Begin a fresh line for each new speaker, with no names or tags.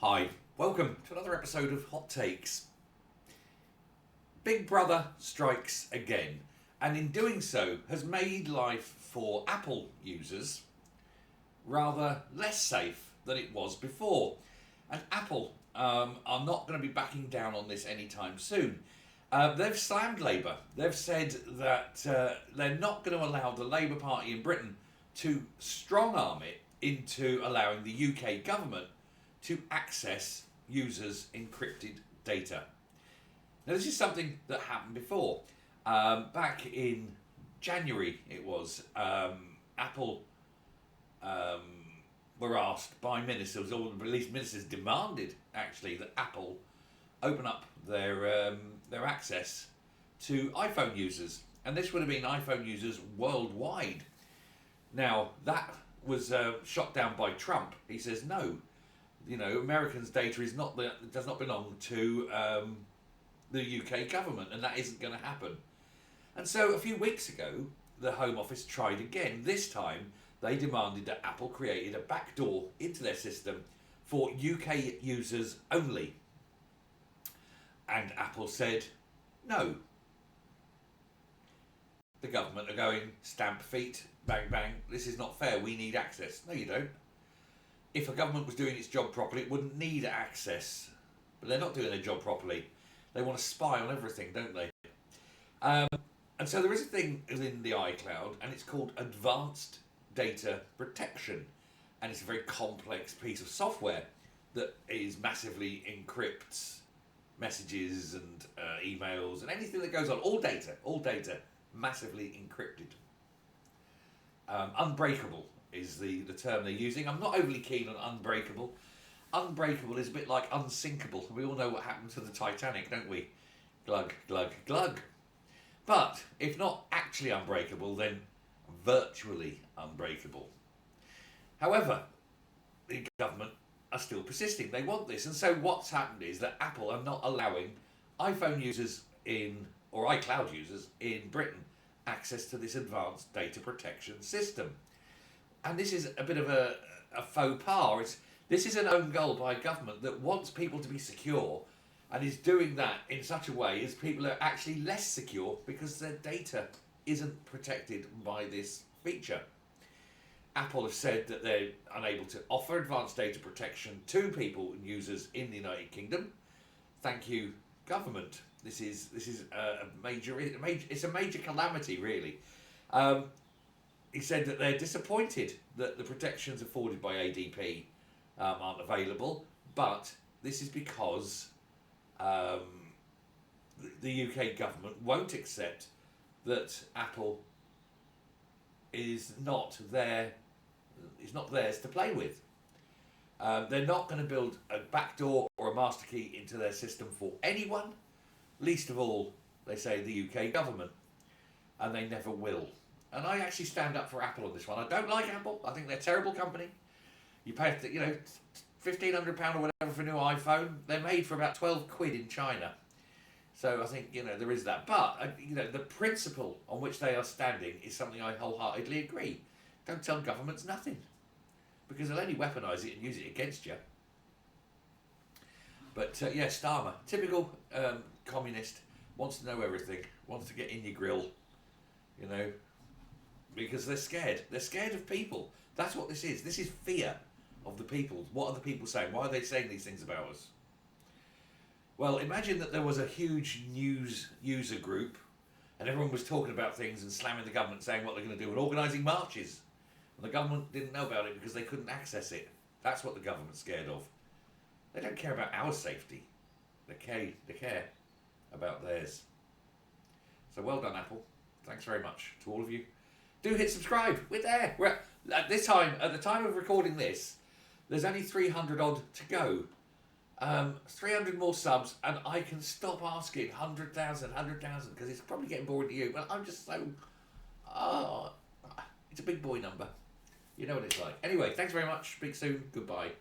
Hi, welcome to another episode of Hot Takes. Big Brother strikes again, and in doing so has made life for Apple users rather less safe than it was before. And Apple are not going to be backing down on this anytime soon. They've slammed Labour. They've said that they're not going to allow the Labour Party in Britain to strong-arm it into allowing the UK government to access users' encrypted data. Now, this is something that happened before. Back in January, it was, Apple were asked by ministers, or at least ministers demanded, actually, that Apple open up their access to iPhone users. And this would have been iPhone users worldwide. Now, that was shot down by Trump. He says, no, Americans' data does not belong to the UK government, and that isn't going to happen. And so a few weeks ago, the Home Office tried again. This time, they demanded that Apple created a backdoor into their system for UK users only. And Apple said, no. The government are going, stamp feet, bang, bang, this is not fair, we need access. No, you don't. If a government was doing its job properly, it wouldn't need access. But they're not doing their job properly. They want to spy on everything, don't they? And so there is a thing within the iCloud, and it's called Advanced Data Protection. And it's a very complex piece of software that is massively encrypts messages and emails and anything that goes on. All data massively encrypted. Unbreakable is the term they're using. I'm not overly keen on unbreakable. Unbreakable is a bit like unsinkable. We all know what happened to the Titanic, don't we? Glug, glug, glug. But if not actually unbreakable, then virtually unbreakable. However, the government are still persisting. They want this. And so what's happened is that Apple are not allowing iPhone users or iCloud users in Britain access to this advanced data protection system. And this is a bit of a faux pas. This is an own goal by a government that wants people to be secure and is doing that in such a way as people are actually less secure because their data isn't protected by this feature. Apple have said that they're unable to offer advanced data protection to people and users in the United Kingdom. Thank you, government. This is a major calamity, really. He said that they're disappointed that the protections afforded by ADP aren't available, but this is because the UK government won't accept that Apple is not theirs to play with. They're not going to build a backdoor or a master key into their system for anyone, least of all, they say, the UK government, and they never will. And I actually stand up for Apple on this one. I don't like Apple. I think they're a terrible company. You pay, £1,500 or whatever for a new iPhone. They're made for about 12 quid in China. So I think, there is that. But, the principle on which they are standing is something I wholeheartedly agree. Don't tell governments nothing, because they'll only weaponise it and use it against you. But, Starmer, typical communist, wants to know everything, wants to get in your grill, because they're scared. They're scared of people. That's what this is. This is fear of the people. What are the people saying? Why are they saying these things about us? Well, imagine that there was a huge news user group and everyone was talking about things and slamming the government, saying what they're going to do and organising marches. And the government didn't know about it because they couldn't access it. That's what the government's scared of. They don't care about our safety. They care about theirs. So well done, Apple. Thanks very much to all of you. Do hit subscribe. We're there. At the time of recording this, there's only 300 odd to go. 300 more subs, and I can stop asking 100,000, because it's probably getting boring to you. But I'm just so, it's a big boy number. You know what it's like. Anyway, thanks very much. Speak soon. Goodbye.